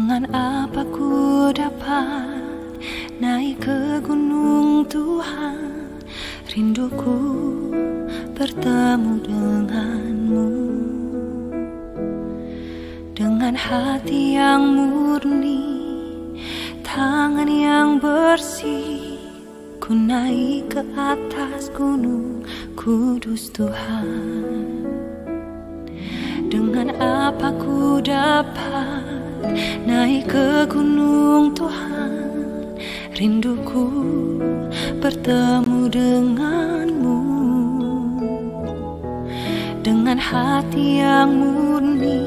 Dengan apa ku dapat naik ke gunung Tuhan? Rinduku bertemu denganmu. Dengan hati yang murni, tangan yang bersih, ku naik ke atas gunung kudus Tuhan. Dengan apa ku dapat naik ke gunung Tuhan? Rinduku bertemu denganmu. Dengan hati yang murni,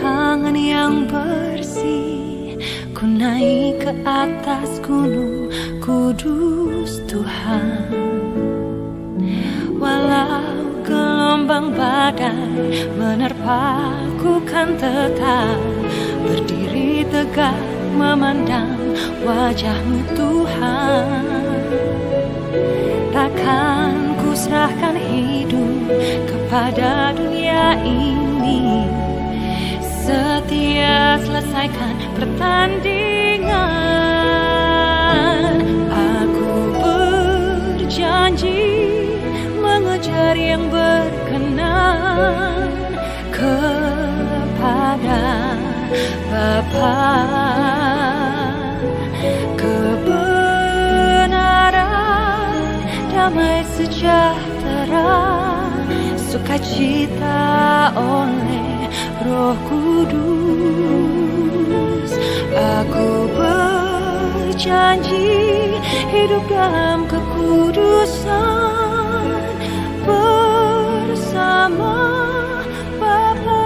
tangan yang bersih, ku naik ke atas gunung kudus Tuhan. Walau gelombang badai menerpaku, kan tetap berdiri tegak memandang wajah-Mu Tuhan. Takkan ku serahkan hidup kepada dunia ini. Setia selesaikan pertandingan. Aku berjanji mengejar yang berkenan kepada Bapa. Kebenaran, damai sejahtera, sukacita oleh Roh Kudus. Aku berjanji hidup dalam kekudusan bersama Bapa.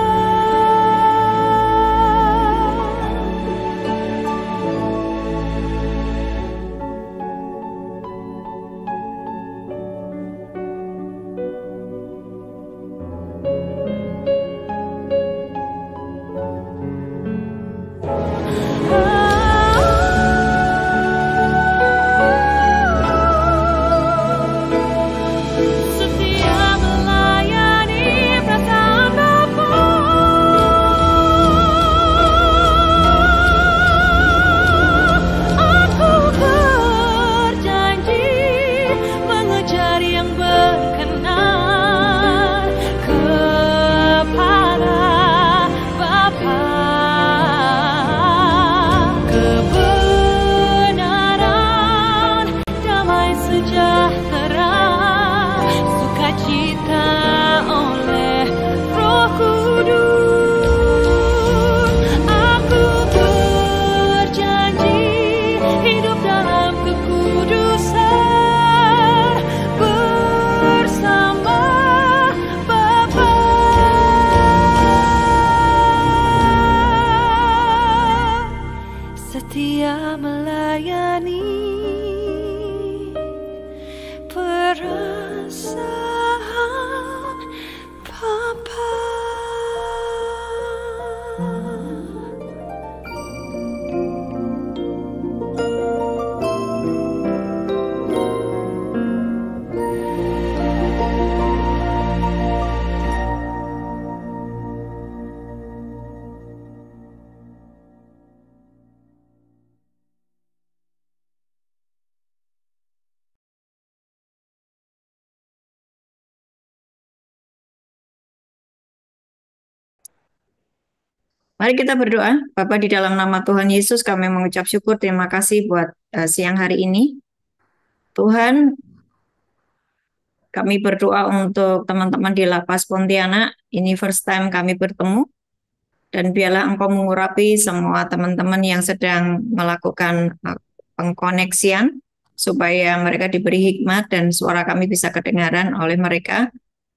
Setia melayani perasaan Bapa. Mari kita berdoa. Bapa, di dalam nama Tuhan Yesus kami mengucap syukur, terima kasih buat siang hari ini. Tuhan, kami berdoa untuk teman-teman di Lapas Pontianak. Ini first time kami bertemu. Dan biarlah Engkau mengurapi semua teman-teman yang sedang melakukan pengkoneksian, supaya mereka diberi hikmat dan suara kami bisa kedengaran oleh mereka.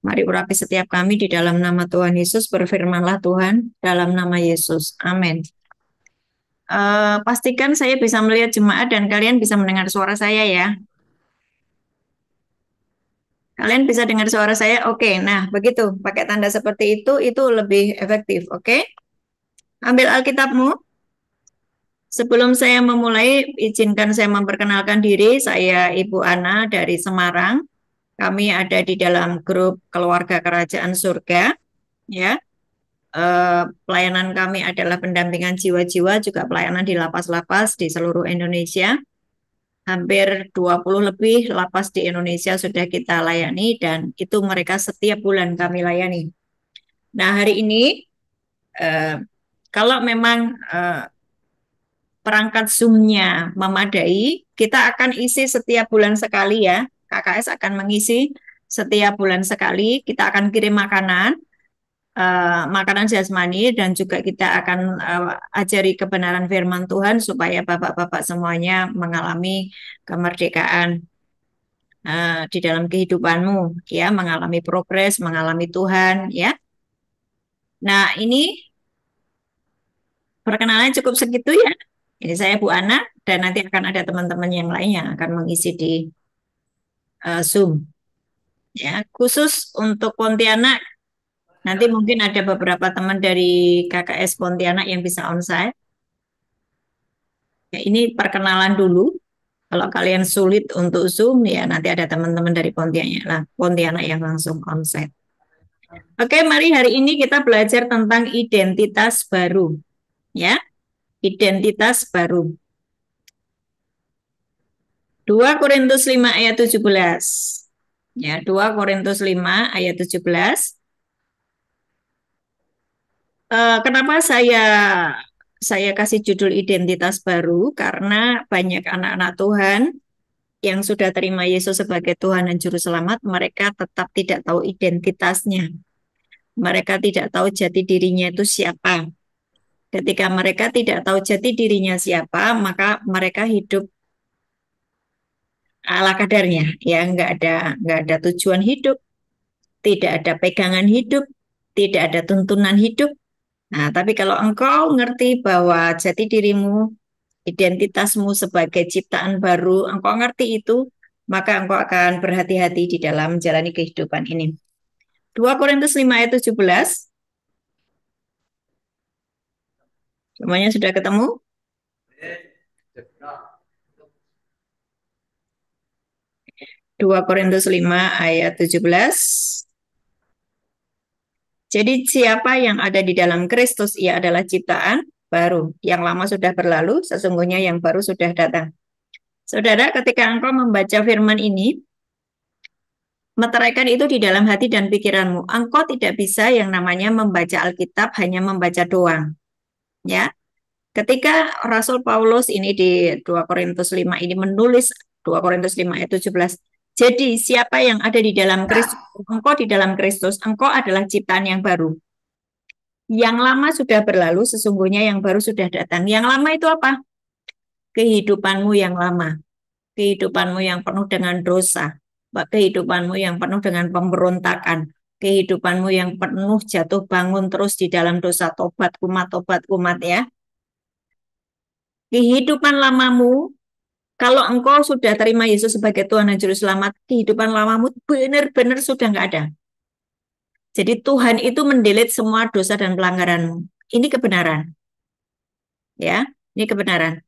Mari urapi setiap kami di dalam nama Tuhan Yesus. Berfirmanlah Tuhan dalam nama Yesus. Amin. Pastikan saya bisa melihat jemaat dan kalian bisa mendengar suara saya ya. Kalian bisa dengar suara saya? Oke, nah begitu. Pakai tanda seperti itu lebih efektif. Oke? Ambil Alkitabmu. Sebelum saya memulai, izinkan saya memperkenalkan diri. Saya Ibu Ana dari Semarang. Kami ada di dalam grup Keluarga Kerajaan Surga. Ya, pelayanan kami adalah pendampingan jiwa-jiwa, juga pelayanan di lapas-lapas di seluruh Indonesia. Hampir 20 lebih lapas di Indonesia sudah kita layani dan itu mereka setiap bulan kami layani. Nah, hari ini eh, kalau memang perangkat Zoom-nya memadai, kita akan isi setiap bulan sekali ya. KKS akan mengisi setiap bulan sekali, kita akan kirim makanan, makanan jasmani, dan juga kita akan ajari kebenaran firman Tuhan supaya bapak-bapak semuanya mengalami kemerdekaan di dalam kehidupanmu, ya, mengalami progres, mengalami Tuhan, ya. Nah, ini perkenalan cukup segitu ya. Ini saya Bu Ana, dan nanti akan ada teman-teman yang lain yang akan mengisi di Zoom. Ya, khusus untuk Pontianak, nanti mungkin ada beberapa teman dari KKS Pontianak yang bisa onsite. Ya, ini perkenalan dulu. Kalau kalian sulit untuk Zoom, ya nanti ada teman-teman dari Pontianak lah, Pontianak yang langsung onsite. Oke, mari hari ini kita belajar tentang identitas baru. Ya, identitas baru. 2 Korintus 5 ayat 17. Ya, 2 Korintus 5 ayat 17. Kenapa saya kasih judul identitas baru? Karena banyak anak-anak Tuhan yang sudah terima Yesus sebagai Tuhan dan Juru Selamat, mereka tetap tidak tahu identitasnya. Mereka tidak tahu jati dirinya itu siapa. Ketika mereka tidak tahu jati dirinya siapa, maka mereka hidup ala kadarnya, ya nggak ada tujuan hidup, tidak ada pegangan hidup, tidak ada tuntunan hidup. Nah, tapi kalau engkau ngerti bahwa jati dirimu, identitasmu sebagai ciptaan baru, engkau ngerti itu, maka engkau akan berhati-hati di dalam menjalani kehidupan ini. 2 Korintus 5 ayat 17. Semuanya sudah ketemu? 2 Korintus 5 ayat 17. Jadi siapa yang ada di dalam Kristus, ia adalah ciptaan baru. Yang lama sudah berlalu, sesungguhnya yang baru sudah datang. Saudara, ketika engkau membaca firman ini, meteraikan itu di dalam hati dan pikiranmu. Engkau tidak bisa yang namanya membaca Alkitab hanya membaca doang. Ya, ketika Rasul Paulus ini di 2 Korintus 5 ini menulis 2 Korintus 5 ayat 17. Jadi siapa yang ada di dalam Kristus, engkau di dalam Kristus, engkau adalah ciptaan yang baru. Yang lama sudah berlalu, sesungguhnya yang baru sudah datang. Yang lama itu apa? Kehidupanmu yang lama. Kehidupanmu yang penuh dengan dosa. Kehidupanmu yang penuh dengan pemberontakan. Kehidupanmu yang penuh jatuh bangun terus di dalam dosa, tobat kumat ya. Kehidupan lamamu, kalau engkau sudah terima Yesus sebagai Tuhan dan Juru Selamat, kehidupan lamamu benar-benar sudah nggak ada. Jadi Tuhan itu mendelete semua dosa dan pelanggaranmu. Ini kebenaran. Ya, ini kebenaran.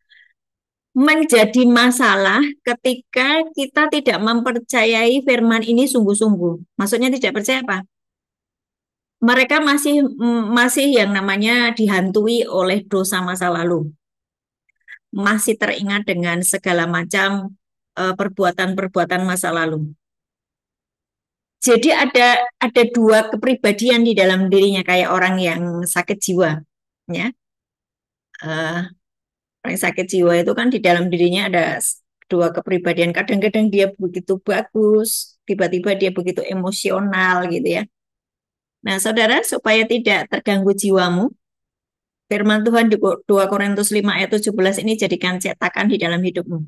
Menjadi masalah ketika kita tidak mempercayai firman ini sungguh-sungguh. Maksudnya tidak percaya apa? Mereka masih yang namanya dihantui oleh dosa masa lalu. Masih teringat dengan segala macam perbuatan-perbuatan masa lalu. Jadi ada dua kepribadian di dalam dirinya kayak orang yang sakit jiwa, ya. Orang sakit jiwa itu kan di dalam dirinya ada dua kepribadian. Kadang-kadang dia begitu bagus, tiba-tiba dia begitu emosional gitu ya. Nah, saudara, supaya tidak terganggu jiwamu, firman Tuhan di 2 Korintus 5 ayat 17 ini jadikan cetakan di dalam hidupmu.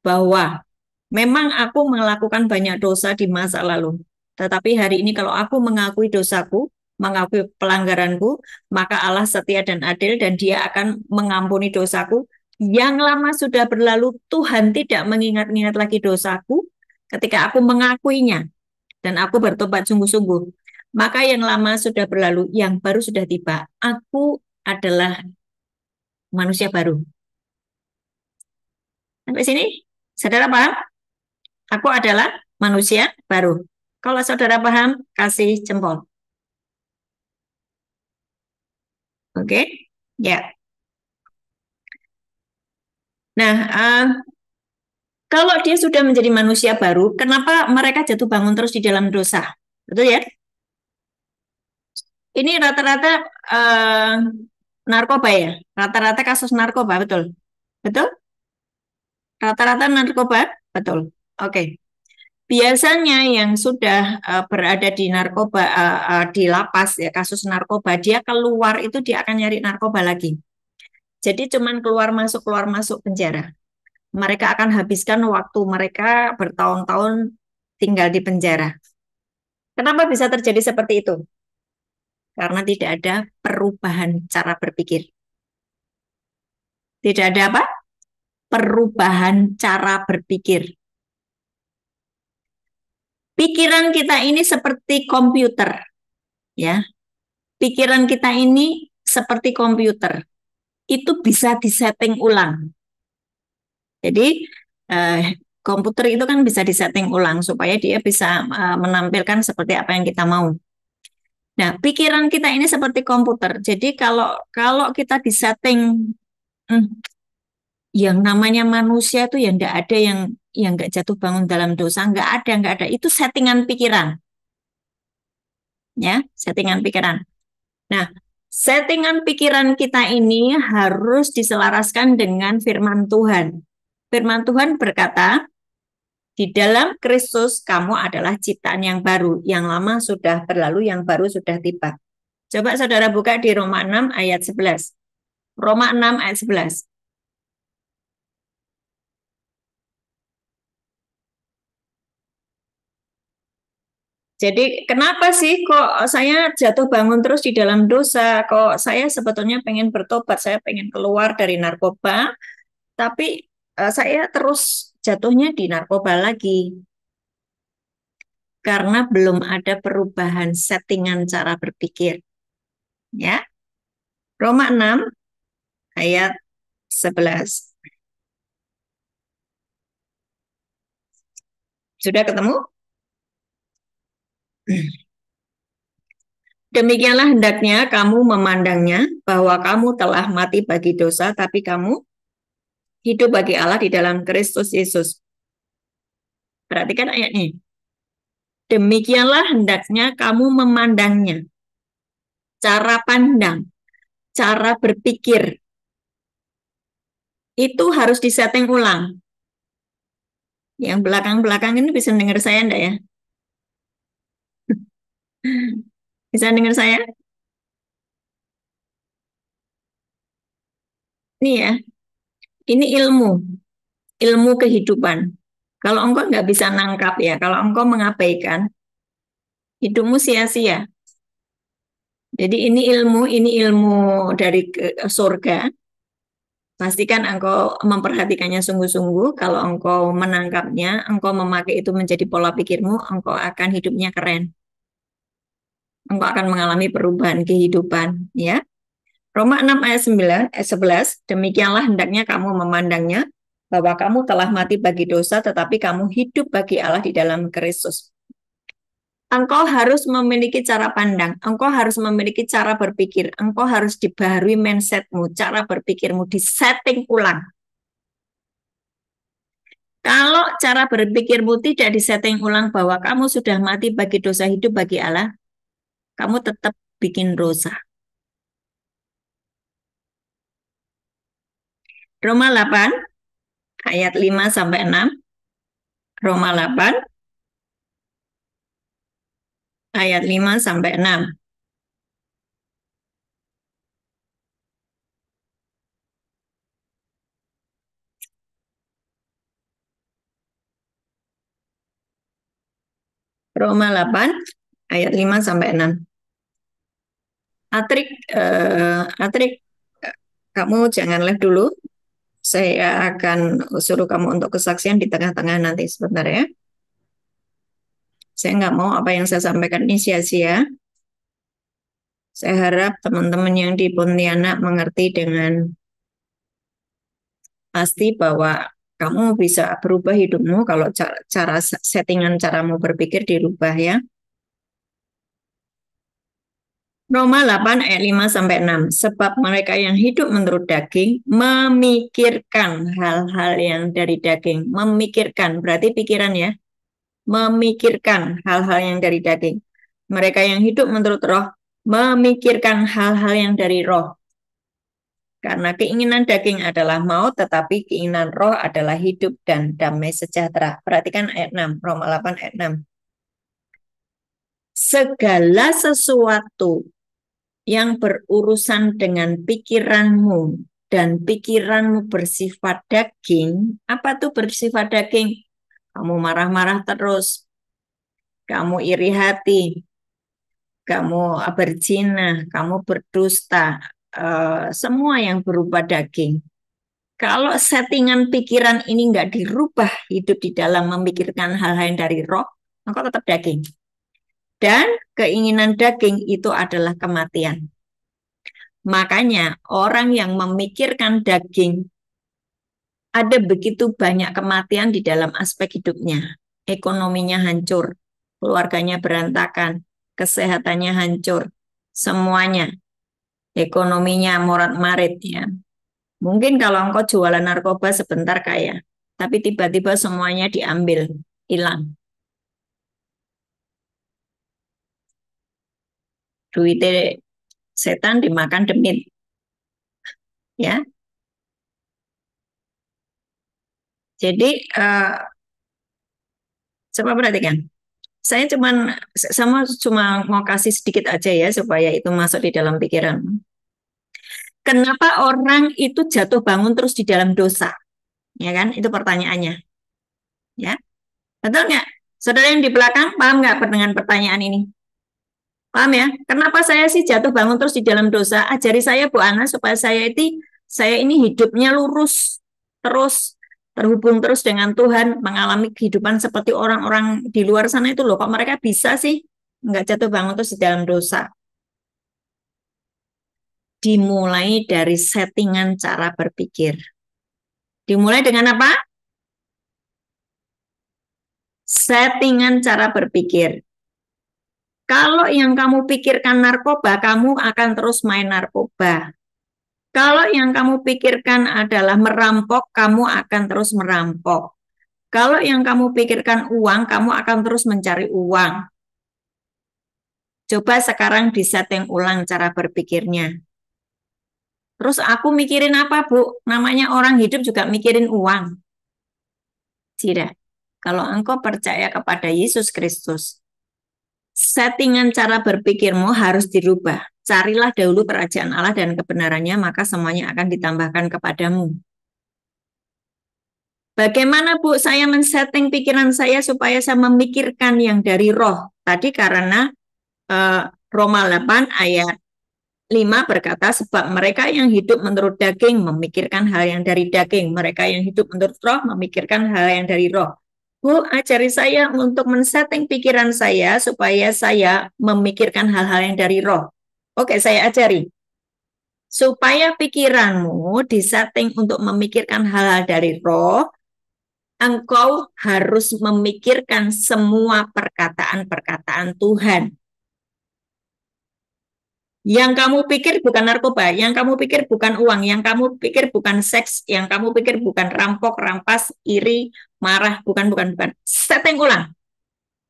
Bahwa memang aku melakukan banyak dosa di masa lalu. Tetapi hari ini kalau aku mengakui dosaku, mengakui pelanggaranku, maka Allah setia dan adil dan dia akan mengampuni dosaku. Yang lama sudah berlalu, Tuhan tidak mengingat-ingat lagi dosaku ketika aku mengakuinya dan aku bertobat sungguh-sungguh. Maka yang lama sudah berlalu, yang baru sudah tiba. Aku adalah manusia baru. Sampai sini, saudara paham? Aku adalah manusia baru. Kalau saudara paham, kasih jempol. Oke, ya. Nah, kalau dia sudah menjadi manusia baru, kenapa mereka jatuh bangun terus di dalam dosa? Betul ya? Ini rata-rata eh, narkoba ya, rata-rata kasus narkoba, betul? Betul? Rata-rata narkoba, betul. Oke. Biasanya yang sudah berada di narkoba di lapas ya kasus narkoba, dia keluar itu dia akan nyari narkoba lagi. Jadi cuman keluar masuk penjara. Mereka akan habiskan waktu mereka bertahun-tahun tinggal di penjara. Kenapa bisa terjadi seperti itu? Karena tidak ada perubahan cara berpikir. Tidak ada apa? Perubahan cara berpikir. Pikiran kita ini seperti komputer, ya. Pikiran kita ini seperti komputer. Itu bisa disetting ulang. Jadi komputer itu kan bisa disetting ulang supaya dia bisa menampilkan seperti apa yang kita mau. Nah, pikiran kita ini seperti komputer. Jadi kalau kalau kita disetting hmm, yang namanya manusia itu yang enggak ada yang enggak jatuh bangun dalam dosa, enggak ada. Itu settingan pikiran, ya, settingan pikiran. Nah, settingan pikiran kita ini harus diselaraskan dengan firman Tuhan. Firman Tuhan berkata, di dalam Kristus kamu adalah ciptaan yang baru. Yang lama sudah berlalu, yang baru sudah tiba. Coba saudara buka di Roma 6 ayat 11. Roma 6 ayat 11. Jadi kenapa sih kok saya jatuh bangun terus di dalam dosa? Kok saya sebetulnya pengen bertobat, saya pengen keluar dari narkoba, tapi saya terus jatuhnya di narkoba lagi. Karena belum ada perubahan settingan cara berpikir. Ya, Roma 6 ayat 11. Sudah ketemu? Demikianlah hendaknya kamu memandangnya bahwa kamu telah mati bagi dosa, tapi kamu hidup bagi Allah di dalam Kristus Yesus. Perhatikan ayatnya. Demikianlah hendaknya kamu memandangnya. Cara pandang, cara berpikir, itu harus disetting ulang. Yang belakang-belakang ini bisa dengar saya enggak ya? Bisa dengar saya? Ini ya, ini ilmu kehidupan. Kalau engkau nggak bisa nangkap ya, kalau engkau mengabaikan, hidupmu sia-sia. Jadi ini ilmu dari surga. Pastikan engkau memperhatikannya sungguh-sungguh. Kalau engkau menangkapnya, engkau memakai itu menjadi pola pikirmu, engkau akan hidupnya keren. Engkau akan mengalami perubahan kehidupan, ya. Roma 6 ayat 9, ayat 11, demikianlah hendaknya kamu memandangnya bahwa kamu telah mati bagi dosa, tetapi kamu hidup bagi Allah di dalam Kristus. Engkau harus memiliki cara pandang, engkau harus memiliki cara berpikir, engkau harus dibaharui mindsetmu, cara berpikirmu, disetting ulang. Kalau cara berpikirmu tidak disetting ulang bahwa kamu sudah mati bagi dosa, hidup bagi Allah, kamu tetap bikin dosa. Roma 8 ayat 5 sampai 6. Roma 8 ayat 5 sampai 6. Roma 8 ayat 5 sampai 6. Atrik, Atrik, kamu jangan live dulu. Saya akan suruh kamu untuk kesaksian di tengah-tengah nanti sebentar ya. Saya nggak mau apa yang saya sampaikan ini sia-sia. Saya harap teman-teman yang di Pontianak mengerti dengan pasti bahwa kamu bisa berubah hidupmu kalau cara settingan caramu berpikir dirubah ya. Roma 8 ayat 5 sampai 6. Sebab mereka yang hidup menurut daging memikirkan hal-hal yang dari daging. Memikirkan berarti pikiran ya. Memikirkan hal-hal yang dari daging. Mereka yang hidup menurut roh memikirkan hal-hal yang dari roh. Karena keinginan daging adalah maut, tetapi keinginan roh adalah hidup dan damai sejahtera. Perhatikan ayat 6, Roma 8 ayat 6. Segala sesuatu yang berurusan dengan pikiranmu dan pikiranmu bersifat daging. Apa tuh bersifat daging? Kamu marah-marah terus, kamu iri hati, kamu berzina, kamu berdusta, semua yang berupa daging. Kalau settingan pikiran ini nggak dirubah hidup di dalam memikirkan hal-hal yang dari roh, maka tetap daging. Dan keinginan daging itu adalah kematian. Makanya orang yang memikirkan daging, ada begitu banyak kematian di dalam aspek hidupnya. Ekonominya hancur, keluarganya berantakan, kesehatannya hancur, semuanya. Ekonominya morat-marit ya. Mungkin kalau engkau jualan narkoba sebentar kaya, tapi tiba-tiba semuanya diambil, hilang. Duitnya setan dimakan demit. Ya. Jadi coba perhatikan. Saya cuma mau kasih sedikit aja ya supaya itu masuk di dalam pikiran. Kenapa orang itu jatuh bangun terus di dalam dosa? Ya kan? Itu pertanyaannya. Ya. Betul nggak? Saudara yang di belakang paham nggak dengan pertanyaan ini? Paham ya? Kenapa saya sih jatuh bangun terus di dalam dosa? Ajari saya Bu Ana supaya saya ini hidupnya lurus terus terhubung terus dengan Tuhan, mengalami kehidupan seperti orang-orang di luar sana itu loh. Kok mereka bisa sih nggak jatuh bangun terus di dalam dosa? Dimulai dari settingan cara berpikir. Dimulai dengan apa? Settingan cara berpikir. Kalau yang kamu pikirkan narkoba, kamu akan terus main narkoba. Kalau yang kamu pikirkan adalah merampok, kamu akan terus merampok. Kalau yang kamu pikirkan uang, kamu akan terus mencari uang. Coba sekarang disetting ulang cara berpikirnya. Terus aku mikirin apa, Bu? Namanya orang hidup juga mikirin uang. Tidak. Kalau engkau percaya kepada Yesus Kristus, settingan cara berpikirmu harus dirubah. Carilah dahulu kerajaan Allah dan kebenarannya, maka semuanya akan ditambahkan kepadamu. Bagaimana Bu saya men-setting pikiran saya supaya saya memikirkan yang dari roh? Tadi karena Roma 8 ayat 5 berkata, sebab mereka yang hidup menurut daging memikirkan hal yang dari daging. Mereka yang hidup menurut roh memikirkan hal yang dari roh. Bu, ajari saya untuk men-setting pikiran saya supaya saya memikirkan hal-hal yang dari roh. Oke, saya ajari. Supaya pikiranmu disetting untuk memikirkan hal-hal dari roh, engkau harus memikirkan semua perkataan-perkataan Tuhan. Yang kamu pikir bukan narkoba, yang kamu pikir bukan uang, yang kamu pikir bukan seks, yang kamu pikir bukan rampok, rampas, iri, marah, bukan. Setting ulang.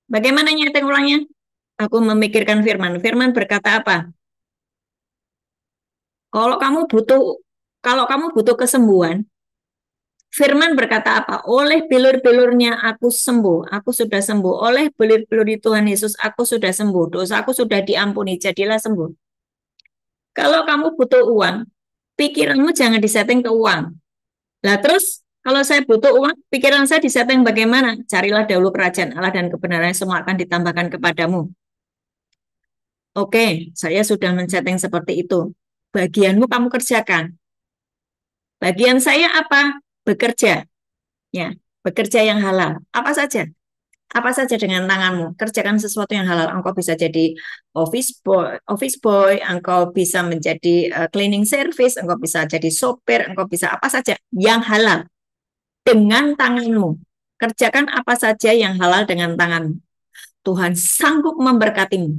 Bagaimana nyeting ulangnya? Aku memikirkan firman. Firman berkata apa? Kalau kamu butuh kesembuhan, firman berkata apa? Oleh bilur-bilurnya aku sembuh, aku sudah sembuh. Oleh bilur-bilur di Tuhan Yesus aku sudah sembuh. Dosa aku sudah diampuni, jadilah sembuh. Kalau kamu butuh uang, pikiranmu jangan disetting ke uang. Nah terus kalau saya butuh uang, pikiran saya disetting bagaimana? Carilah dahulu kerajaan Allah dan kebenarannya, semua akan ditambahkan kepadamu. Oke, saya sudah men-setting seperti itu. Bagianmu kamu kerjakan. Bagian saya apa? Bekerja. Ya, bekerja yang halal. Apa saja? Apa saja dengan tanganmu. Kerjakan sesuatu yang halal. Engkau bisa jadi office boy, engkau bisa menjadi cleaning service, engkau bisa jadi sopir, engkau bisa apa saja yang halal dengan tanganmu. Kerjakan apa saja yang halal dengan tanganmu. Tuhan sanggup memberkatimu.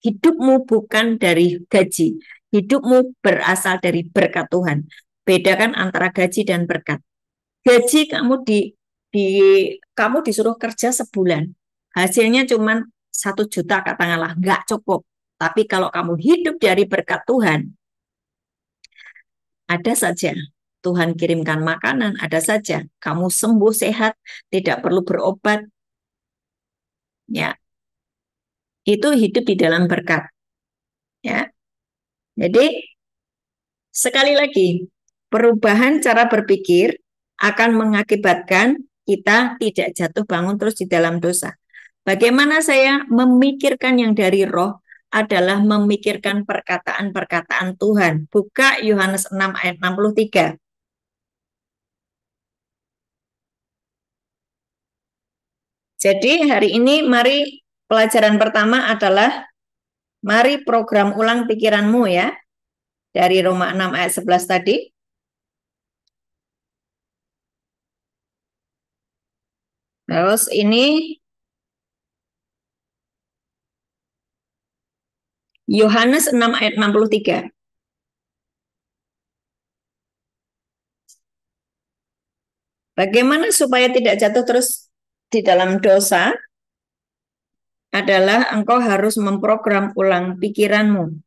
Hidupmu bukan dari gaji. Hidupmu berasal dari berkat Tuhan. Bedakan antara gaji dan berkat. Gaji di kamu disuruh kerja sebulan. Hasilnya cuma 1 juta katakanlah, nggak cukup. Tapi kalau kamu hidup dari berkat Tuhan, ada saja Tuhan kirimkan makanan, ada saja kamu sembuh sehat, tidak perlu berobat. Ya, itu hidup di dalam berkat. Ya, jadi sekali lagi perubahan cara berpikir akan mengakibatkan kita tidak jatuh bangun terus di dalam dosa. Bagaimana saya memikirkan yang dari roh adalah memikirkan perkataan-perkataan Tuhan. Buka Yohanes 6 ayat 63. Jadi hari ini mari pelajaran pertama adalah mari program ulang pikiranmu ya. Dari Roma 6 ayat 11 tadi. Terus ini Yohanes 6 ayat 63. Bagaimana supaya tidak jatuh terus di dalam dosa adalah engkau harus memprogram ulang pikiranmu.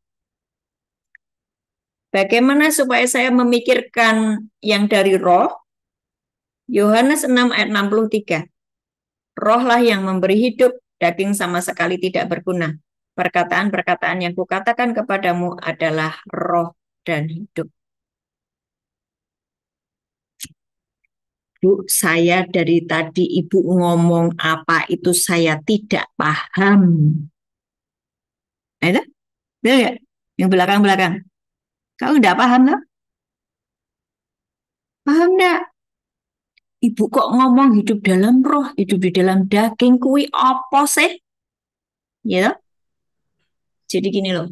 Bagaimana supaya saya memikirkan yang dari roh? Yohanes 6 ayat 63. Rohlah yang memberi hidup, daging sama sekali tidak berguna. Perkataan-perkataan yang kukatakan kepadamu adalah roh dan hidup. Bu, saya dari tadi Ibu ngomong apa itu saya tidak paham. Nah, itu? Betul nggak? Yang belakang-belakang. Kamu nggak paham loh? Paham nggak? Ibu kok ngomong hidup dalam roh, hidup di dalam daging, kui apa sih? Ya, jadi gini loh.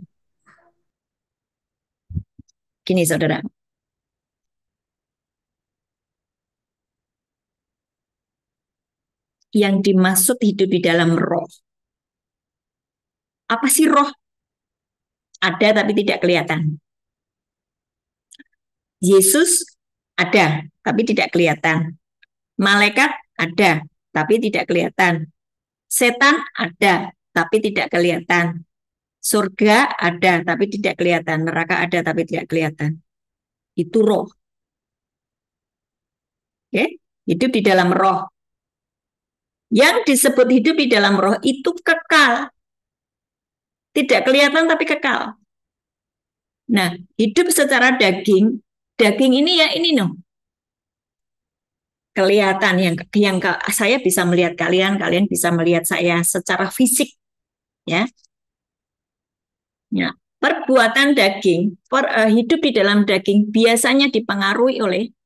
Gini saudara. Yang dimaksud hidup di dalam roh. Apa sih roh? Ada tapi tidak kelihatan. Yesus ada tapi tidak kelihatan. Malaikat ada tapi tidak kelihatan. Setan ada tapi tidak kelihatan. Surga ada tapi tidak kelihatan. Neraka ada tapi tidak kelihatan. Itu roh. Oke? Hidup di dalam roh. Yang disebut hidup di dalam roh itu kekal. Tidak kelihatan tapi kekal. Nah, hidup secara daging, daging ini ya ini noh. Kelihatan yang saya bisa melihat kalian, kalian bisa melihat saya secara fisik, ya. Ya, perbuatan daging, hidup di dalam daging biasanya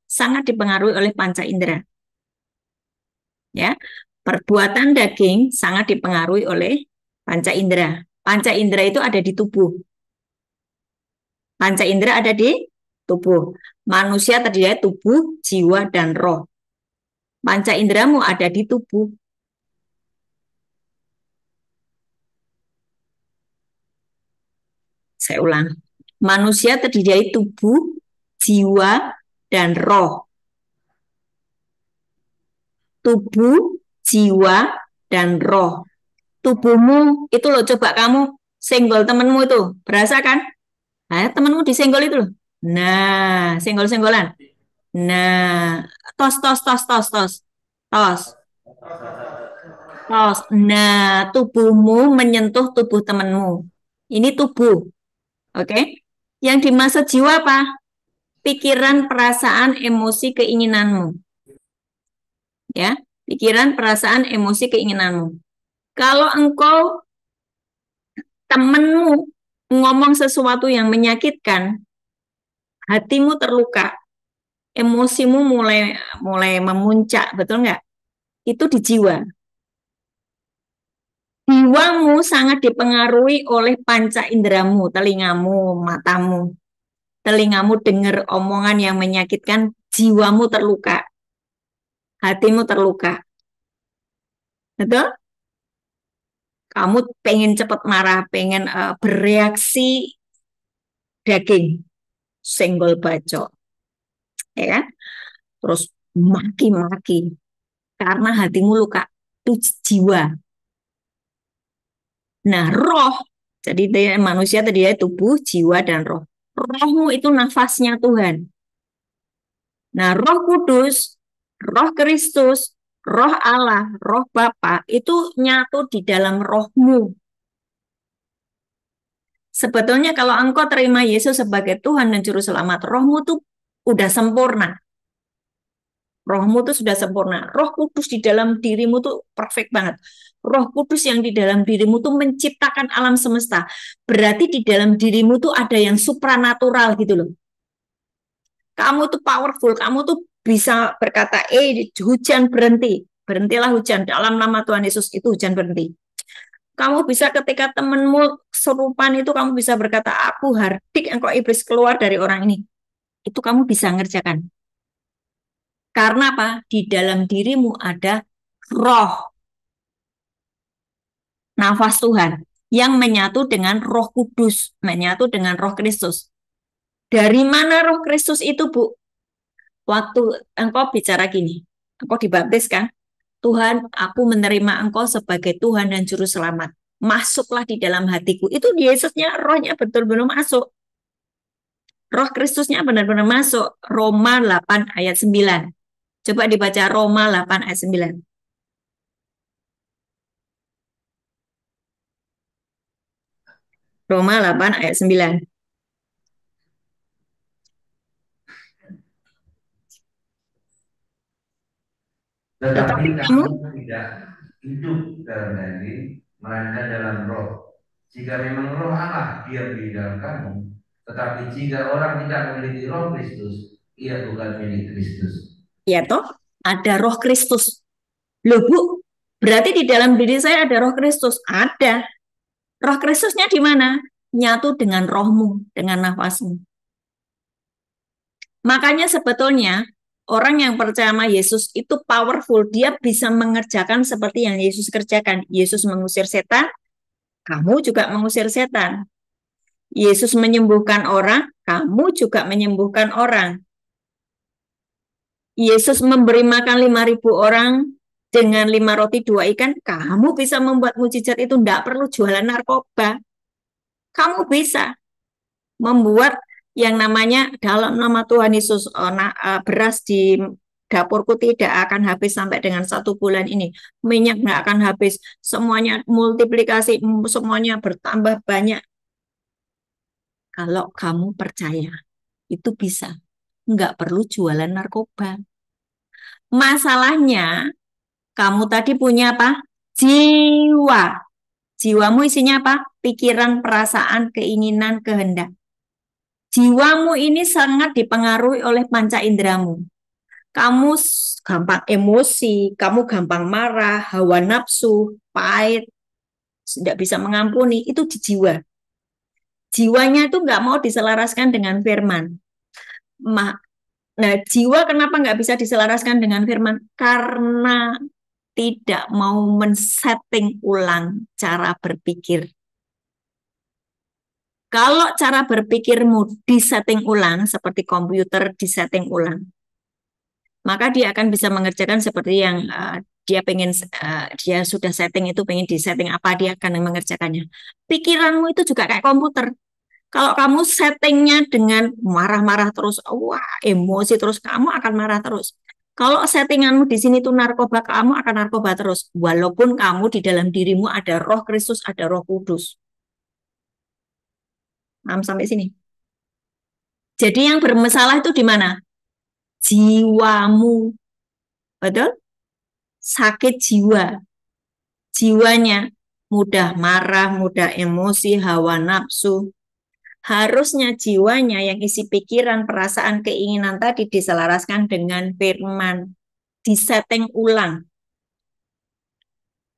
sangat dipengaruhi oleh panca indera. Ya, perbuatan daging sangat dipengaruhi oleh panca indera. Panca indera itu ada di tubuh. Panca indera ada di tubuh. Manusia terdiri dari tubuh, jiwa, dan roh. Panca inderamu ada di tubuh. Saya ulang. Manusia terdiri dari tubuh, jiwa, dan roh. Tubuh, jiwa, dan roh. Tubuhmu itu loh, coba kamu senggol temenmu itu. Berasa kan? Nah, temenmu disenggol itu loh. Nah, senggol-senggolan. Nah, tos, tos, tos, tos, tos. Tos, tos. Nah, tubuhmu menyentuh tubuh temenmu. Ini tubuh. Oke? Yang dimaksud jiwa apa? Pikiran, perasaan, emosi, keinginanmu. Ya, pikiran, perasaan, emosi, keinginanmu. Kalau engkau temenmu ngomong sesuatu yang menyakitkan, hatimu terluka, emosimu mulai memuncak, betul nggak? Itu di jiwa. Jiwamu sangat dipengaruhi oleh panca inderamu, telingamu, matamu. Telingamu dengar omongan yang menyakitkan, jiwamu terluka, hatimu terluka. Betul? Kamu pengen cepat marah, pengen bereaksi daging, senggol bacok, ya kan? Terus maki-maki karena hatimu luka, itu jiwa. Nah, roh, jadi manusia tadi ya tubuh, jiwa, dan roh. Rohmu itu nafasnya Tuhan. Nah, Roh Kudus, Roh Kristus, Roh Allah, Roh Bapa itu nyatu di dalam rohmu. Sebetulnya kalau engkau terima Yesus sebagai Tuhan dan Juru Selamat, rohmu tuh udah sempurna. Rohmu tuh sudah sempurna. Roh Kudus di dalam dirimu tuh perfect banget. Roh Kudus yang di dalam dirimu tuh menciptakan alam semesta. Berarti di dalam dirimu tuh ada yang supranatural gitu loh. Kamu tuh powerful, kamu tuh bisa berkata, hujan berhenti. Berhentilah hujan, dalam nama Tuhan Yesus itu hujan berhenti. Kamu bisa ketika temanmu serupan itu, kamu bisa berkata, aku hardik engkau iblis keluar dari orang ini. Itu kamu bisa ngerjakan. Karena apa? Di dalam dirimu ada roh, nafas Tuhan, yang menyatu dengan Roh Kudus, menyatu dengan Roh Kristus. Dari mana Roh Kristus itu, Bu? Waktu engkau bicara gini, engkau dibaptis kan? Tuhan, aku menerima engkau sebagai Tuhan dan Juru Selamat. Masuklah di dalam hatiku. Itu Yesusnya, rohnya betul-betul masuk. Roh Kristusnya benar-benar masuk. Roma 8 ayat 9. Coba dibaca Roma 8 ayat 9. Roma 8 ayat 9. Tetapi Tetapi kamu, kamu tidak hidup dalam daging, melainkan dalam roh. Jika memang roh Allah diam di dalam kamu, tetapi jika orang tidak memiliki roh Kristus, ia bukan milik Kristus. ya toh, ada Roh Kristus. Loh Bu, berarti di dalam diri saya ada Roh Kristus. Ada. Roh Kristusnya di mana? Nyatu dengan rohmu, dengan nafasmu. Makanya sebetulnya orang yang percaya sama Yesus itu powerful. Dia bisa mengerjakan seperti yang Yesus kerjakan. Yesus mengusir setan, kamu juga mengusir setan. Yesus menyembuhkan orang, kamu juga menyembuhkan orang. Yesus memberi makan 5.000 orang dengan 5 roti 2 ikan, kamu bisa membuat mujizat itu. Tidak perlu jualan narkoba. Kamu bisa membuat yang namanya dalam nama Tuhan Yesus, beras di dapurku tidak akan habis sampai dengan 1 bulan ini. Minyak nggak akan habis. Semuanya multiplikasi, semuanya bertambah banyak. Kalau kamu percaya, itu bisa. Nggak perlu jualan narkoba. Masalahnya, kamu tadi punya apa? Jiwa. Jiwamu isinya apa? Pikiran, perasaan, keinginan, kehendak. Jiwamu ini sangat dipengaruhi oleh panca inderamu. Kamu gampang emosi, kamu gampang marah, hawa nafsu, pahit, tidak bisa mengampuni, itu di jiwa. Jiwanya itu nggak mau diselaraskan dengan firman. Nah, jiwa kenapa nggak bisa diselaraskan dengan firman? Karena tidak mau men-setting ulang cara berpikir. Kalau cara berpikirmu disetting ulang, seperti komputer disetting ulang, maka dia akan bisa mengerjakan seperti yang dia sudah setting itu, pengen disetting apa, dia akan mengerjakannya. Pikiranmu itu juga kayak komputer. Kalau kamu settingnya dengan marah-marah terus, wah emosi terus, kamu akan marah terus. Kalau settinganmu di sini tuh narkoba, kamu akan narkoba terus. Walaupun kamu di dalam dirimu ada Roh Kristus, ada Roh Kudus. Paham sampai sini? Jadi yang bermasalah itu di mana? Jiwamu. Betul? Sakit jiwa. Jiwanya mudah marah, mudah emosi, hawa nafsu. Harusnya jiwanya yang isi pikiran, perasaan, keinginan tadi diselaraskan dengan firman. Disetting ulang.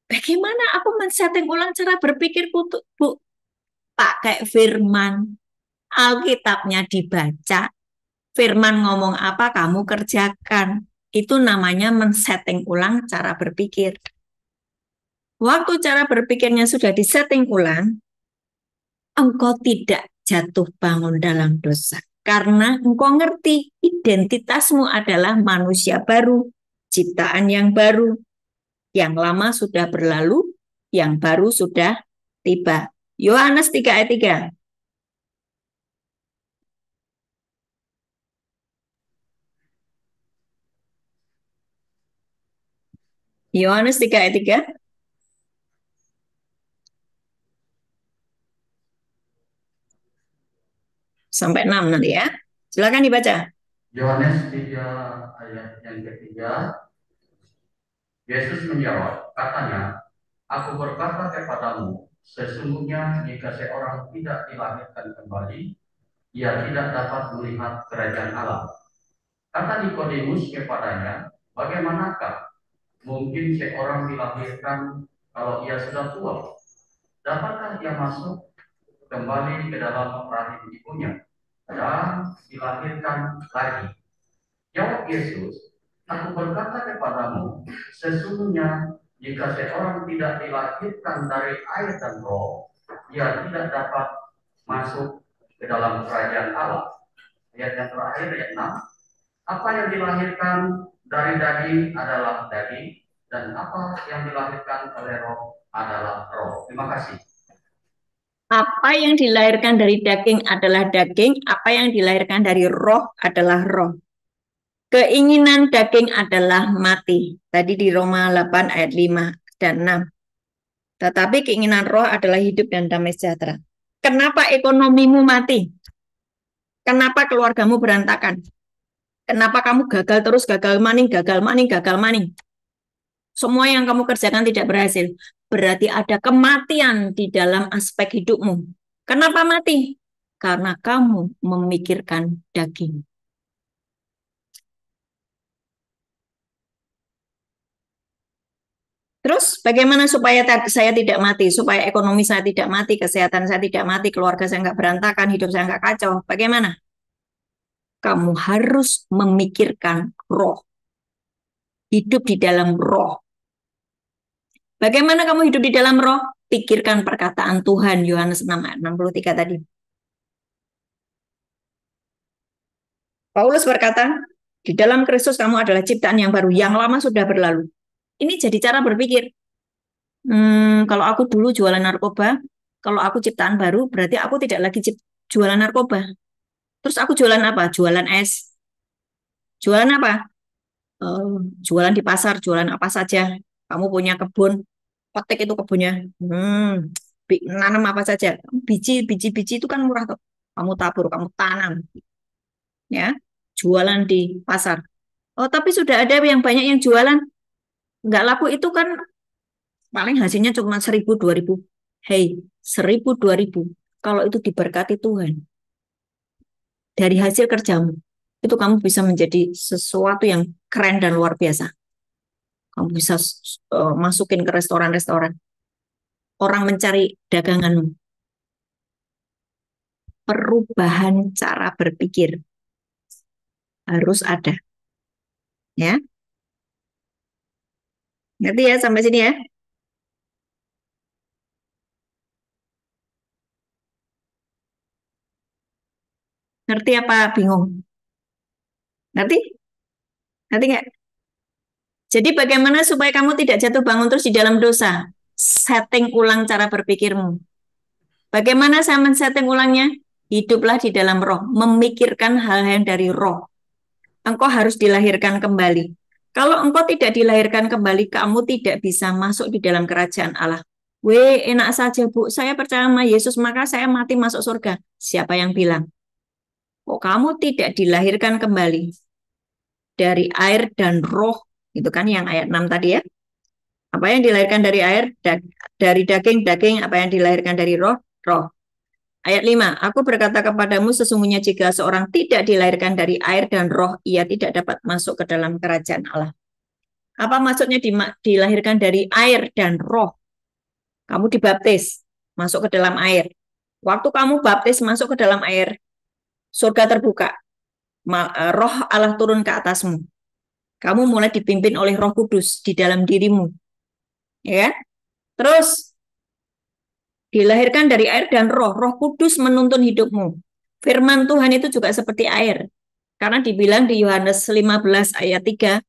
Bagaimana aku men-setting ulang cara berpikirku, Bu? Pakai firman. Alkitabnya dibaca. Firman ngomong apa, kamu kerjakan. Itu namanya men-setting ulang cara berpikir. Waktu cara berpikirnya sudah disetting ulang, engkau tidak jatuh bangun dalam dosa. Karena engkau ngerti identitasmu adalah manusia baru, ciptaan yang baru. Yang lama sudah berlalu, yang baru sudah tiba. Yohanes 3 ayat 3. Yohanes 3 ayat 3 sampai 6 nanti ya. Silakan dibaca. Yohanes 3 ayat yang ketiga, Yesus menjawab, katanya, Aku berkata kepadamu, sesungguhnya jika seorang tidak dilahirkan kembali, ia tidak dapat melihat kerajaan Allah. Kata Nikodemus kepadanya, bagaimanakah mungkin seorang dilahirkan kalau ia sudah tua? Dapatkah ia masuk kembali ke dalam rahim ibunya dan dilahirkan lagi? Jawab Yesus, Aku berkata kepadamu, sesungguhnya jika seorang tidak dilahirkan dari air dan roh, ia tidak dapat masuk ke dalam kerajaan Allah. Ayat yang terakhir, ayat 6. Apa yang dilahirkan dari daging adalah daging, dan apa yang dilahirkan oleh roh adalah roh. Terima kasih. Apa yang dilahirkan dari daging adalah daging, apa yang dilahirkan dari roh adalah roh. Keinginan daging adalah mati. Tadi di Roma 8 ayat 5 dan 6. Tetapi keinginan roh adalah hidup dan damai sejahtera. Kenapa ekonomimu mati? Kenapa keluargamu berantakan? Kenapa kamu gagal terus, gagal maning, gagal maning, gagal maning? Semua yang kamu kerjakan tidak berhasil. Berarti ada kematian di dalam aspek hidupmu. Kenapa mati? Karena kamu memikirkan daging. Terus bagaimana supaya saya tidak mati, supaya ekonomi saya tidak mati, kesehatan saya tidak mati, keluarga saya nggak berantakan, hidup saya nggak kacau? Bagaimana? Kamu harus memikirkan roh, hidup di dalam roh. Bagaimana kamu hidup di dalam roh? Pikirkan perkataan Tuhan, Yohanes 6 ayat 63 tadi. Paulus berkata, di dalam Kristus kamu adalah ciptaan yang baru, yang lama sudah berlalu. Ini jadi cara berpikir. Kalau aku dulu jualan narkoba, kalau aku ciptaan baru, berarti aku tidak lagi jualan narkoba. Terus aku jualan apa? Jualan es. Jualan apa? Jualan di pasar, jualan apa saja. Kamu punya kebun, petik itu kebunnya. Nanam apa saja. Biji itu kan murah tuh. Kamu tabur, kamu tanam. Ya, jualan di pasar. Oh, tapi sudah ada yang banyak yang jualan. Nggak laku itu kan paling hasilnya cuma 1.000, 2.000. Hey, 1.000, 2.000. Kalau itu diberkati Tuhan, dari hasil kerjamu, itu kamu bisa menjadi sesuatu yang keren dan luar biasa. Kamu bisa masukin ke restoran-restoran. Orang mencari daganganmu. Perubahan cara berpikir harus ada. Ya, ngerti ya sampai sini ya? Ngerti apa bingung? Ngerti? Ngerti nggak? Jadi bagaimana supaya kamu tidak jatuh bangun terus di dalam dosa? Setting ulang cara berpikirmu. Bagaimana saya men-setting ulangnya? Hiduplah di dalam roh, memikirkan hal-hal dari roh. Engkau harus dilahirkan kembali. Kalau engkau tidak dilahirkan kembali, kamu tidak bisa masuk di dalam kerajaan Allah. Weh, enak saja Bu, saya percaya sama Yesus, maka saya mati masuk surga. Siapa yang bilang? Kok kamu tidak dilahirkan kembali dari air dan roh? Itu kan yang ayat 6 tadi ya. Apa yang dilahirkan dari air? Dari daging. Apa yang dilahirkan dari roh? Roh. Ayat 5, aku berkata kepadamu sesungguhnya jika seorang tidak dilahirkan dari air dan roh, ia tidak dapat masuk ke dalam kerajaan Allah. Apa maksudnya dilahirkan dari air dan roh? Kamu dibaptis, masuk ke dalam air. Waktu kamu baptis masuk ke dalam air, surga terbuka. Roh Allah turun ke atasmu. Kamu mulai dipimpin oleh Roh Kudus di dalam dirimu. Ya? Terus dilahirkan dari air dan roh. Roh Kudus menuntun hidupmu. Firman Tuhan itu juga seperti air. Karena dibilang di Yohanes 15 ayat 3,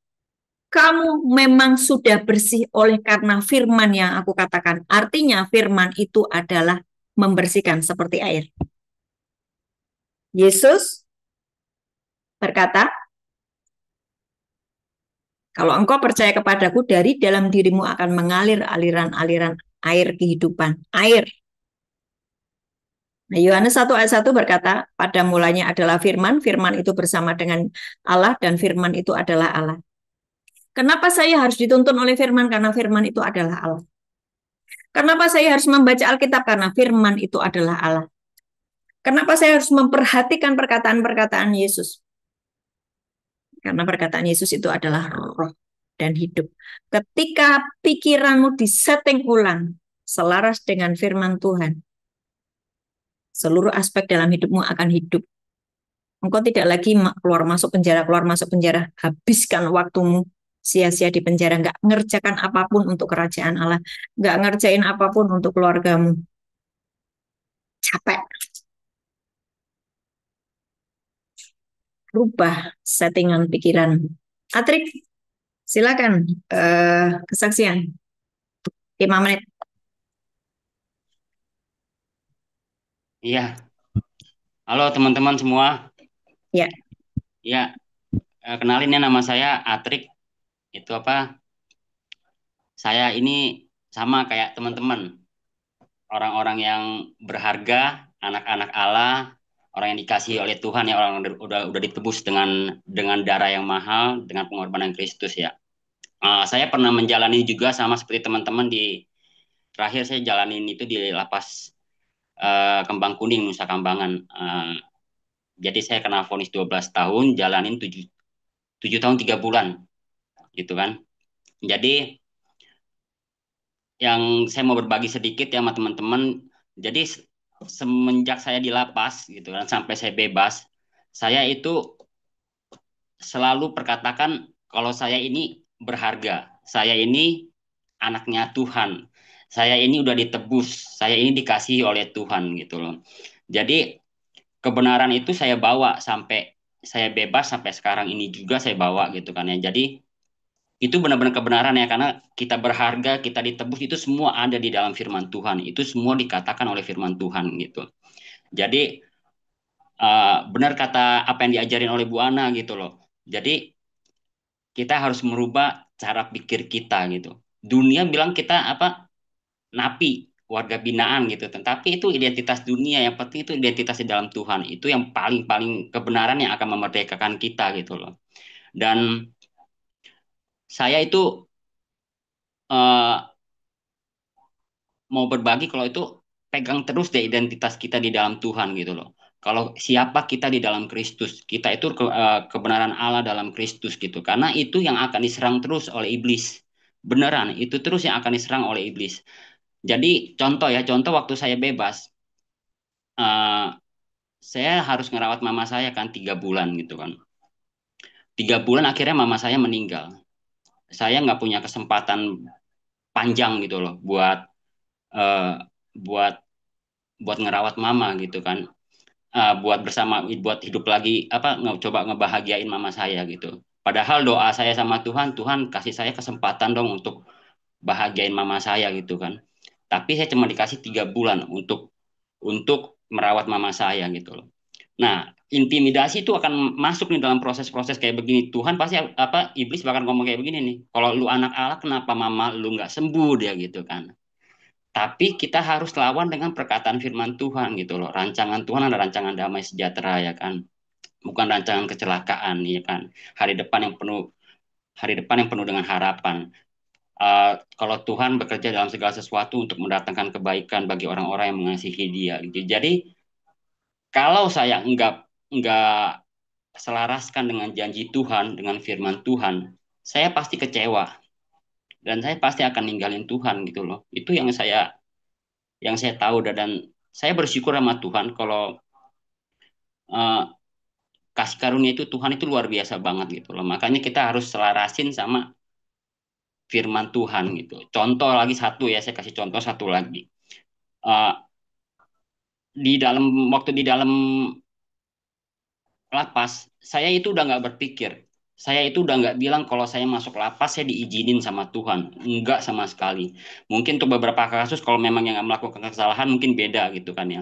kamu memang sudah bersih oleh karena firman yang aku katakan. Artinya firman itu adalah membersihkan seperti air. Yesus berkata, kalau engkau percaya kepadaku, dari dalam dirimu akan mengalir aliran-aliran air kehidupan. Air. Nah, Yohanes 1 ayat 1 berkata, pada mulanya adalah firman, firman itu bersama dengan Allah, dan firman itu adalah Allah. Kenapa saya harus dituntun oleh firman? Karena firman itu adalah Allah. Kenapa saya harus membaca Alkitab? Karena firman itu adalah Allah. Kenapa saya harus memperhatikan perkataan-perkataan Yesus? Karena perkataan Yesus itu adalah roh dan hidup. Ketika pikiranmu disetting ulang, selaras dengan firman Tuhan, seluruh aspek dalam hidupmu akan hidup. Engkau tidak lagi keluar masuk penjara, habiskan waktumu sia-sia di penjara, nggak ngerjakan apapun untuk kerajaan Allah, nggak ngerjain apapun untuk keluargamu. Capek. Rubah settingan pikiran. Atrik, silakan kesaksian 5 menit. Iya, halo teman-teman semua. Ya. Ya, kenalin ya, nama saya Atrik. Itu apa? Saya ini sama kayak teman-teman, orang-orang yang berharga, anak-anak Allah, orang yang dikasihi oleh Tuhan ya, orang yang udah ditebus dengan darah yang mahal, dengan pengorbanan Kristus ya. Saya pernah menjalani juga sama seperti teman-teman terakhir saya jalanin itu di lapas Kembang Kuning, Nusa Kambangan. Jadi saya kena vonis 12 tahun, jalanin 7 tahun 3 bulan gitu kan. Jadi yang saya mau berbagi sedikit ya sama teman-teman. Jadi semenjak saya di lapas gitu kan sampai saya bebas, saya itu selalu perkatakan kalau saya ini berharga. Saya ini anaknya Tuhan. Saya ini udah ditebus, saya ini dikasihi oleh Tuhan gitu loh. Jadi kebenaran itu saya bawa sampai saya bebas sampai sekarang ini juga saya bawa gitu kan ya. Jadi itu benar-benar kebenaran ya, karena kita berharga, kita ditebus, itu semua ada di dalam firman Tuhan. Itu semua dikatakan oleh firman Tuhan gitu. Jadi benar kata apa yang diajarin oleh Bu Ana gitu loh. Jadi kita harus merubah cara pikir kita gitu. Dunia bilang kita apa, napi, warga binaan gitu. Tetapi itu identitas dunia. Yang penting itu identitas di dalam Tuhan. Itu yang paling kebenaran yang akan memerdekakan kita gitu loh. Dan saya itu eh, mau berbagi kalau itu pegang terus deh identitas kita di dalam Tuhan gitu loh. Kalau siapa kita di dalam Kristus, kita itu kebenaran Allah dalam Kristus gitu. Karena itu yang akan diserang terus oleh iblis. Beneran, itu terus yang akan diserang oleh iblis. Jadi contoh ya, contoh waktu saya bebas, eh, saya harus ngerawat mama saya kan 3 bulan gitu kan. 3 bulan akhirnya mama saya meninggal. Saya nggak punya kesempatan panjang gitu loh eh, buat buat ngerawat mama gitu kan. Buat hidup lagi apa coba ngebahagiain mama saya gitu. Padahal doa saya sama Tuhan, Tuhan kasih saya kesempatan dong untuk bahagiain mama saya gitu kan. Tapi saya cuma dikasih 3 bulan untuk merawat mama saya gitu loh. Nah, intimidasi itu akan masuk nih dalam proses-proses kayak begini. Tuhan pasti apa iblis bakal ngomong kayak begini nih. Kalau lu anak Allah, kenapa mama lu nggak sembuh dia gitu kan. Tapi kita harus lawan dengan perkataan firman Tuhan gitu loh. Rancangan Tuhan ada rancangan damai sejahtera ya kan. Bukan rancangan kecelakaan ya kan. Hari depan yang penuh dengan harapan. Kalau Tuhan bekerja dalam segala sesuatu untuk mendatangkan kebaikan bagi orang-orang yang mengasihi Dia gitu. Jadi kalau saya enggak selaraskan dengan janji Tuhan, dengan firman Tuhan, saya pasti kecewa dan saya pasti akan ninggalin Tuhan gitu loh. Itu yang saya tahu dan saya bersyukur sama Tuhan kalau eh, kasih karunia itu Tuhan itu luar biasa banget gitu loh. Makanya kita harus selarasin sama firman Tuhan gitu. Contoh lagi satu ya, saya kasih contoh satu lagi. Eh, waktu di dalam lapas, saya itu udah nggak berpikir. Saya itu udah nggak bilang kalau saya masuk lapas saya diizinin sama Tuhan. Enggak sama sekali. Mungkin untuk beberapa kasus kalau memang yang nggak melakukan kesalahan mungkin beda gitu kan ya.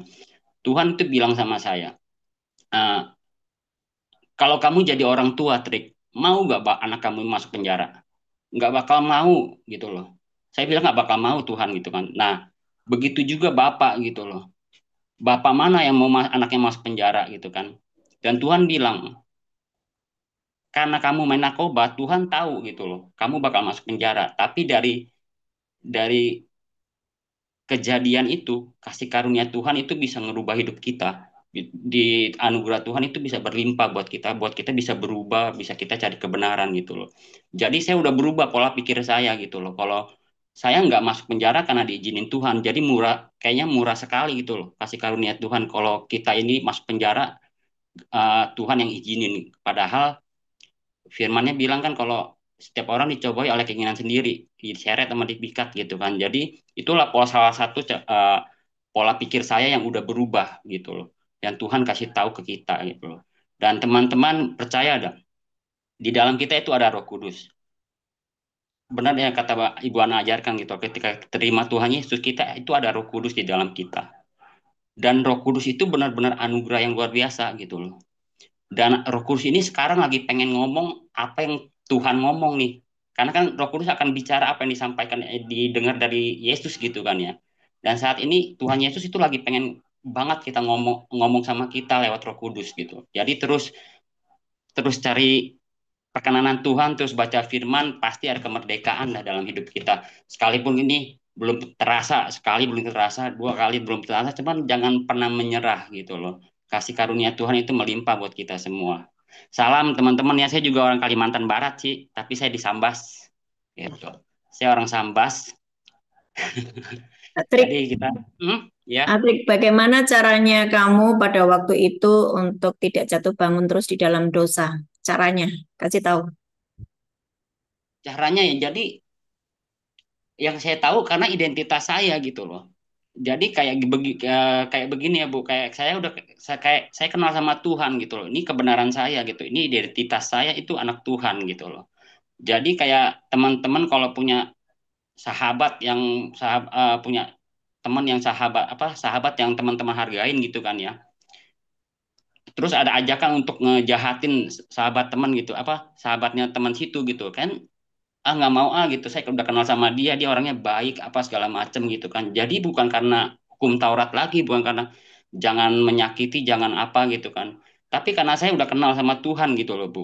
Tuhan itu bilang sama saya, "Eh, kalau kamu jadi orang tua, Trik, mau nggak anak kamu masuk penjara? Nggak bakal mau gitu loh. Saya bilang nggak bakal mau Tuhan gitu kan. Nah, begitu juga Bapak gitu loh. Bapak mana yang mau anaknya masuk penjara gitu kan. Dan Tuhan bilang, karena kamu main narkoba, Tuhan tahu gitu loh. Kamu bakal masuk penjara. Tapi dari kejadian itu, kasih karunia Tuhan itu bisa ngerubah hidup kita. Di anugerah Tuhan itu bisa berlimpah buat kita bisa berubah, bisa kita cari kebenaran gitu loh. Jadi saya udah berubah pola pikir saya gitu loh. Kalau saya nggak masuk penjara karena diizinin Tuhan, jadi kayaknya murah sekali gitu loh kasih karunia Tuhan. Kalau kita ini masuk penjara, Tuhan yang izinin. Padahal firmannya bilang kan kalau setiap orang dicobai oleh keinginan sendiri, diseret sama dipikat gitu kan. Jadi itulah salah satu pola pikir saya yang udah berubah gitu loh. Dan Tuhan kasih tahu ke kita gitu loh. Dan teman-teman percaya ada di dalam kita itu ada Roh Kudus. Benar ya kata Ibu Ana ajarkan gitu. Ketika terima Tuhan Yesus kita itu ada Roh Kudus di dalam kita. Dan Roh Kudus itu benar-benar anugerah yang luar biasa gitu loh. Dan Roh Kudus ini sekarang lagi pengen ngomong apa yang Tuhan ngomong nih. Karena kan Roh Kudus akan bicara apa yang disampaikan, didengar dari Yesus gitu kan ya. Dan saat ini Tuhan Yesus itu lagi pengen banget kita ngomong ngomong sama kita lewat Roh Kudus gitu. Jadi terus terus cari perkenanan Tuhan, terus baca firman, pasti ada kemerdekaan lah dalam hidup kita. Sekalipun ini belum terasa, sekali belum terasa, dua kali belum terasa, cuman jangan pernah menyerah gitu loh. Kasih karunia Tuhan itu melimpah buat kita semua. Salam teman-teman ya, saya juga orang Kalimantan Barat sih, tapi saya di Sambas gitu. Saya orang Sambas, jadi Atrik, kita, ya. Atrik, bagaimana caranya kamu pada waktu itu untuk tidak jatuh bangun terus di dalam dosa? Caranya, kasih tahu. Caranya ya, jadi yang saya tahu karena identitas saya gitu loh. Jadi kayak begini ya Bu, kayak saya kenal sama Tuhan gitu loh. Ini kebenaran saya gitu. Ini identitas saya itu anak Tuhan gitu loh. Jadi kayak teman-teman kalau punya punya teman yang sahabat yang teman-teman hargain gitu kan ya. Terus ada ajakan untuk ngejahatin sahabat teman gitu, sahabatnya teman situ gitu kan, nggak mau gitu, saya udah kenal sama dia orangnya baik apa segala macem gitu kan. Jadi bukan karena hukum Taurat lagi, bukan karena jangan menyakiti jangan apa gitu kan, tapi karena saya udah kenal sama Tuhan gitu loh Bu.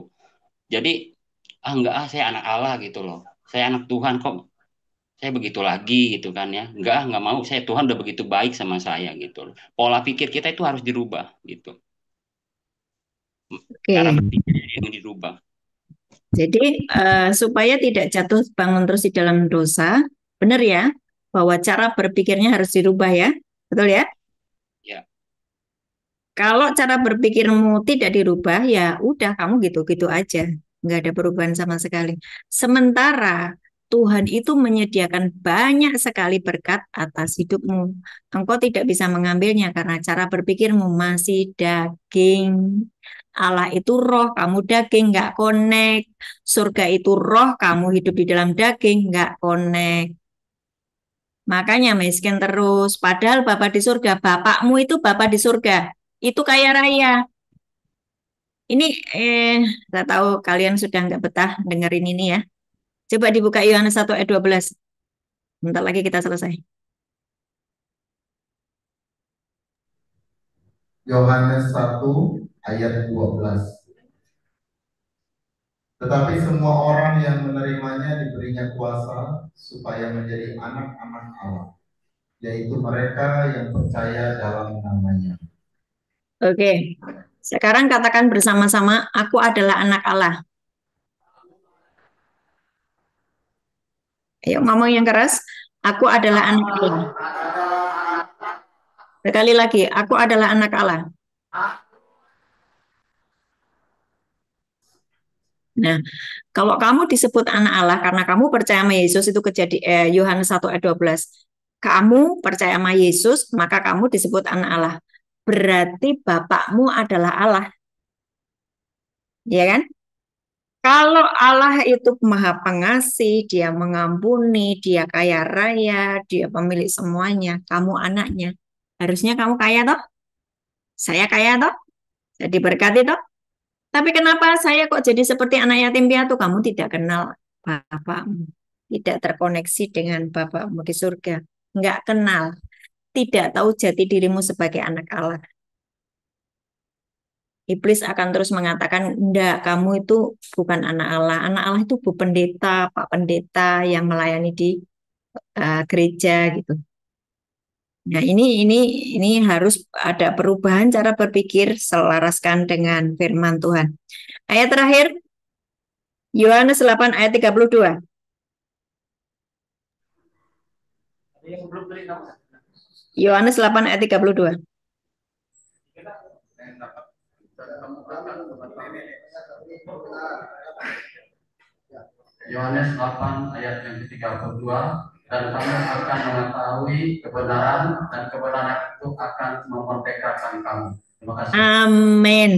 Jadi enggak, saya anak Allah gitu loh, saya anak Tuhan kok saya begitu lagi gitu kan ya. Enggak mau, saya Tuhan udah begitu baik sama saya gitu loh. Pola pikir kita itu harus dirubah gitu, cara Oke, berpikir yang dirubah. jadi supaya tidak jatuh bangun terus di dalam dosa, benar ya, bahwa cara berpikirnya harus dirubah ya, betul ya? Ya. Kalau cara berpikirmu tidak dirubah, ya udah kamu gitu-gitu aja, nggak ada perubahan sama sekali. Sementara Tuhan itu menyediakan banyak sekali berkat atas hidupmu. Engkau tidak bisa mengambilnya karena cara berpikirmu masih daging. Allah itu roh, kamu daging, nggak connect. Surga itu roh, kamu hidup di dalam daging, nggak connect. Makanya miskin terus. Padahal Bapa di surga, Bapakmu itu Bapa di surga. Itu kaya raya. Ini saya tahu kalian sudah nggak betah dengerin ini ya. Coba dibuka Yohanes 1 ayat 12. Bentar lagi kita selesai. Yohanes 1 ayat 12. Tetapi semua orang yang menerimanya diberinya kuasa supaya menjadi anak-anak Allah, yaitu mereka yang percaya dalam namanya. Oke. Sekarang katakan bersama-sama, aku adalah anak Allah. Ayo ngomong yang keras. Aku adalah anak Allah. Sekali lagi, aku adalah anak Allah. Nah, kalau kamu disebut anak Allah karena kamu percaya sama Yesus itu Yohanes 1 ayat 12. Kamu percaya sama Yesus, maka kamu disebut anak Allah. Berarti bapakmu adalah Allah, ya kan? Kalau Allah itu Maha Pengasih, Dia mengampuni, Dia kaya raya, Dia pemilik semuanya, kamu anaknya. Harusnya kamu kaya toh? Saya kaya toh? Jadi berkati toh? Tapi kenapa saya kok jadi seperti anak yatim piatu? Kamu tidak kenal bapakmu, tidak terkoneksi dengan bapakmu di surga, nggak kenal, tidak tahu jati dirimu sebagai anak Allah. Iblis akan terus mengatakan, enggak, kamu itu bukan anak Allah. Anak Allah itu Bu Pendeta, Pak Pendeta yang melayani di gereja gitu. Nah, ini harus ada perubahan cara berpikir selaraskan dengan firman Tuhan. Ayat terakhir, Yohanes 8 ayat 32. Yohanes 8 ayat 32. Yohanes 8 ayat yang ke-32, dan kamu akan mengetahui kebenaran, dan kebenaran itu akan memerdekakan kamu. Terima kasih. Amin.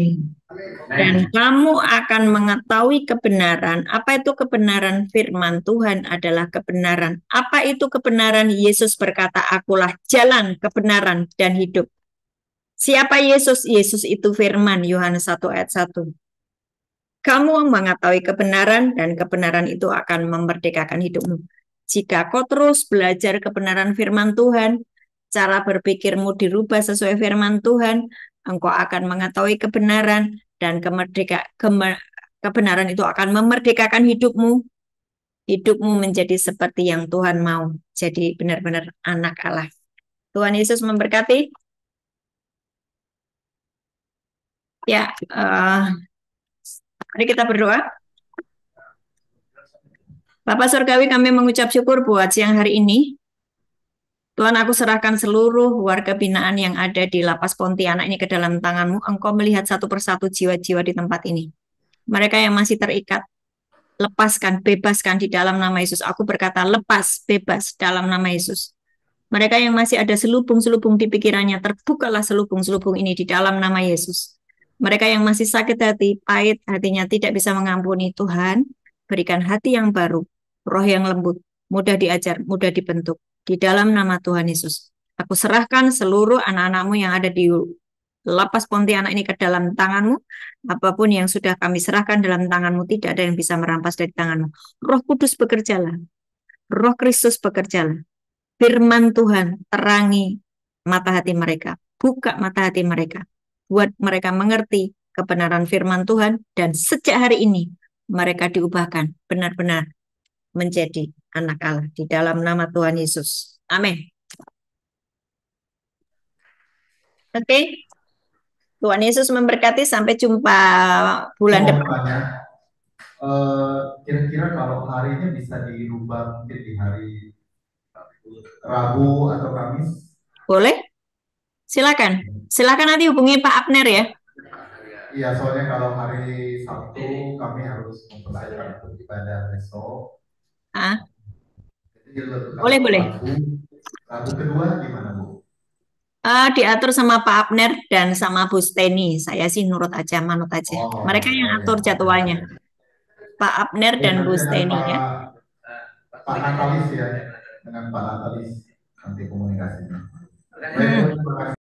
Dan Amin. kamu akan mengetahui kebenaran. Apa itu kebenaran? Firman Tuhan adalah kebenaran. Apa itu kebenaran? Yesus berkata, akulah jalan, kebenaran, dan hidup. Siapa Yesus? Yesus itu firman, Yohanes 1 ayat 1. Kamu mengetahui kebenaran dan kebenaran itu akan memerdekakan hidupmu. Jika kau terus belajar kebenaran firman Tuhan, cara berpikirmu dirubah sesuai firman Tuhan, engkau akan mengetahui kebenaran dan kebenaran itu akan memerdekakan hidupmu. Hidupmu menjadi seperti yang Tuhan mau. Jadi benar-benar anak Allah. Tuhan Yesus memberkati. Ya, mari kita berdoa. Bapak Surgawi, kami mengucap syukur buat siang hari ini. Tuhan, aku serahkan seluruh warga binaan yang ada di Lapas Pontianak ini ke dalam tangan-Mu. Engkau melihat satu persatu jiwa-jiwa di tempat ini. Mereka yang masih terikat, lepaskan, bebaskan di dalam nama Yesus. Aku berkata lepas, bebas dalam nama Yesus. Mereka yang masih ada selubung-selubung di pikirannya, terbukalah selubung-selubung ini di dalam nama Yesus. Mereka yang masih sakit hati, pahit hatinya, tidak bisa mengampuni, Tuhan, berikan hati yang baru, roh yang lembut, mudah diajar, mudah dibentuk. Di dalam nama Tuhan Yesus. Aku serahkan seluruh anak-anak-Mu yang ada di Lapas Pontianak ini ke dalam tangan-Mu. Apapun yang sudah kami serahkan dalam tangan-Mu, tidak ada yang bisa merampas dari tangan-Mu. Roh Kudus bekerjalah. Roh Kristus bekerjalah. Firman Tuhan terangi mata hati mereka, buka mata hati mereka, buat mereka mengerti kebenaran firman Tuhan, dan sejak hari ini mereka diubahkan benar-benar menjadi anak Allah di dalam nama Tuhan Yesus. Amin. Oke. Tuhan Yesus memberkati, sampai jumpa bulan depan. Bertanya, kira-kira kalau harinya bisa dirubah mungkin di hari Rabu atau Kamis? Boleh? Silakan. Silakan nanti hubungi Pak Abner ya. Iya, soalnya kalau hari Sabtu kami harus mempersiapkan untuk ibadah besok. Ah, Jadi boleh, boleh. Rabu kedua gimana, Bu? Diatur sama Pak Abner dan sama Bu Steni. Saya sih nurut aja, manut aja. Oh, Mereka yang oh, atur ya. jadwalnya. Pak Abner Ya, dan nanti Bu dengan Steni ya. Pak Natalis ya, dengan Pak Natalis nanti komunikasinya. Baik, Bu, terima kasih.